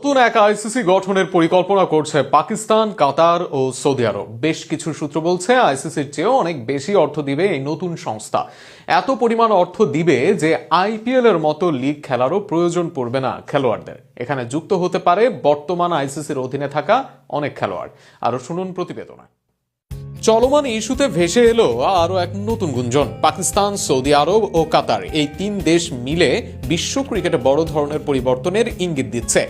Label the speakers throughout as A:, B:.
A: নতুন এক আইসিসি গঠনের পরিকল্পনা করছে পাকিস্তান, কাতার ও সৌদি আরব। বেশ কিছু সূত্র বলছে আইসিসির চেয়েও অনেক বেশি অর্থ দিবে এই নতুন সংস্থা। এত পরিমাণ অর্থ দিবে যে আইপিএল এর মতো লিগ খেলারও প্রয়োজন পড়বে না খেলোয়াড়দের। এখানে যুক্ত হতে পারে বর্তমান আইসিসির অধীনে থাকা অনেক খেলোয়াড়। আরো শুনুন প্রতিবেদনে। চলমান ইস্যুতে ভেসে এলো আরো এক নতুন গুঞ্জন। পাকিস্তান, সৌদি আরব ও কাতার এই তিন দেশ মিলে বিশ্ব ক্রিকেটে বড় ধরনের পরিবর্তনের ইঙ্গিত দিচ্ছে।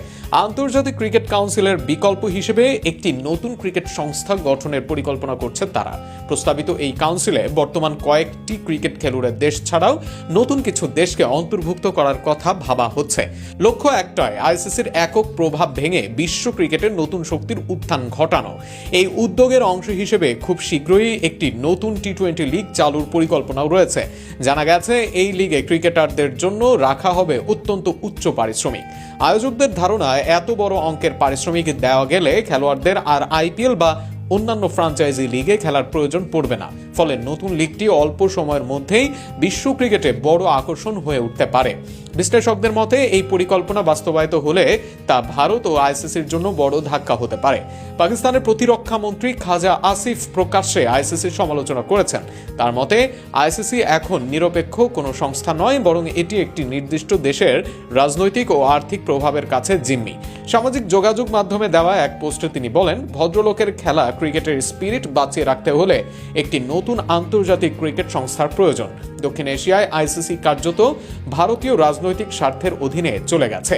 A: আন্তর্জাতিক ক্রিকেট কাউন্সিলের বিকল্প হিসেবে একটি নতুন ক্রিকেট সংস্থা গঠনের পরিকল্পনা করছে তারা। প্রস্তাবিত এই কাউন্সিলে বর্তমান কয়েকটি ক্রিকেট খেলুড়ের দেশ ছাড়াও নতুন কিছু দেশকে অন্তর্ভুক্ত করার কথা ভাবা হচ্ছে। লক্ষ্য একটাই, আইসিসির একক প্রভাব ভেঙে বিশ্ব ক্রিকেটের নতুন শক্তির উত্থান ঘটানো। এই উদ্যোগের অংশ হিসেবে খুব শীঘ্রই একটি নতুন টি-20 লিগ চালুর পরিকল্পনাও রয়েছে। জানা গেছে এই লিগে ক্রিকেটারদের জন্য রাখা হবে অত্যন্ত উচ্চ পারিশ্রমিক। আয়োজকদের ধারণা, এত বড় অঙ্কের পারিশ্রমিক দেওয়া গেলে খেলোয়াড়দের আর আইপিএল বা অন্যান্য ফ্রাঞ্চাইজি লিগে খেলার প্রয়োজন পড়বে না। ফলে নতুন লিগটি অল্প সময়ের মধ্যেই বিশ্ব ক্রিকেটে বড় আকর্ষণ হয়ে উঠতে পারে। বিশ্লেষকদের মতে এই পরিকল্পনা বাস্তবায়িত হলে তা ভারত ও আইসিসির জন্য বড় ধাক্কা হতে পারে। পাকিস্তানের প্রতিরক্ষা মন্ত্রী খাজা আসিফ প্রকাশ্যে আইসিসির সমালোচনা করেছেন। তার মতে আইসিসি এখন নিরপেক্ষ কোনো সংস্থা নয়, বরং এটি একটি নির্দিষ্ট দেশের রাজনৈতিক ও আর্থিক প্রভাবের কাছে জিম্মি। সামাজিক যোগাযোগ মাধ্যমে দেওয়া এক পোস্টে তিনি বলেন, ভদ্রলোকের খেলা ক্রিকেটের স্পিরিট বাঁচিয়ে রাখতে হলে একটি নতুন আন্তর্জাতিক ক্রিকেট সংস্থার প্রয়োজন। দক্ষিণ এশিয়ায় আইসিসি কার্যত ভারতীয় রাজনৈতিক স্বার্থের অধীনে চলে গেছে।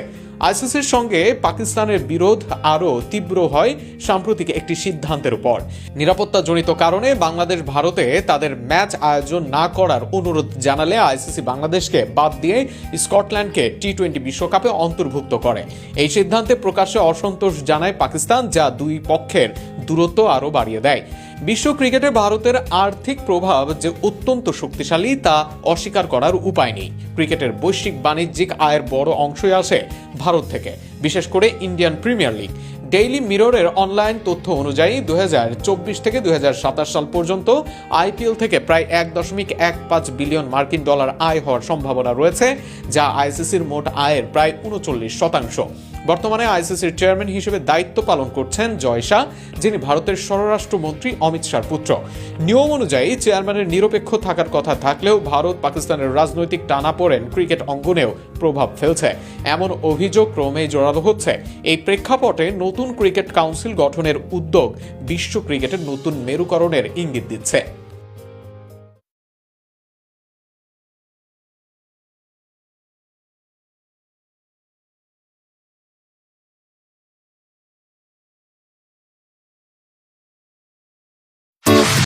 A: আইসিসির সঙ্গে পাকিস্তানের বিরোধ আরও তীব্র হয় সাম্প্রতিক একটি সিদ্ধান্তের উপর। নিরাপত্তাজনিত কারণে বাংলাদেশ ভারতে তাদের ম্যাচ আয়োজন না করার অনুরোধ জানালে আইসিসি বাংলাদেশকে বাদ দিয়ে স্কটল্যান্ডকে টি-20 বিশ্বকাপে অন্তর্ভুক্ত করে। এই সিদ্ধান্তে প্রকাশ্যে অসন্তোষ জানায় পাকিস্তান, যা দুই পক্ষের দূরত্ব আরও বাড়িয়ে দেয়। বিশ্ব ক্রিকেটে ভারতের আর্থিক প্রভাব যে অত্যন্ত শক্তিশালী তা অস্বীকার করার উপায় নেই। ক্রিকেটের বৈশ্বিক বাণিজ্যিক আয়ের বড় অংশই আসে ভারত থেকে, বিশেষ করে ইন্ডিয়ান প্রিমিয়ার লিগ। ডেইলি মিররের অনলাইন তথ্য অনুযায়ী 2024 থেকে 2027 সাল পর্যন্ত আইপিএল থেকে প্রায় 1.15 বিলিয়ন মার্কিন ডলার আয় হওয়ার সম্ভাবনা রয়েছে, যা আইসিসির মোট আয়ের প্রায় 39%। বর্তমানে আইসিসির চেয়ারম্যান হিসেবে দায়িত্ব পালন করছেন জয় শাহ, যিনি ভারতের স্বরাষ্ট্রমন্ত্রী অমিত শাহর পুত্র। নিয়ম অনুযায়ী চেয়ারম্যানের নিরপেক্ষ থাকার কথা থাকলেও ভারত পাকিস্তানের রাজনৈতিক টানাপোড়েন ক্রিকেট অঙ্গনেও প্রভাব ফেলছে, এমন অভিযোগ ক্রমেই জোরালো হচ্ছে। এই প্রেক্ষাপটে নতুন ক্রিকেট কাউন্সিল গঠনের উদ্যোগ বিশ্ব ক্রিকেটের নতুন মেরুকরণের ইঙ্গিত দিচ্ছে।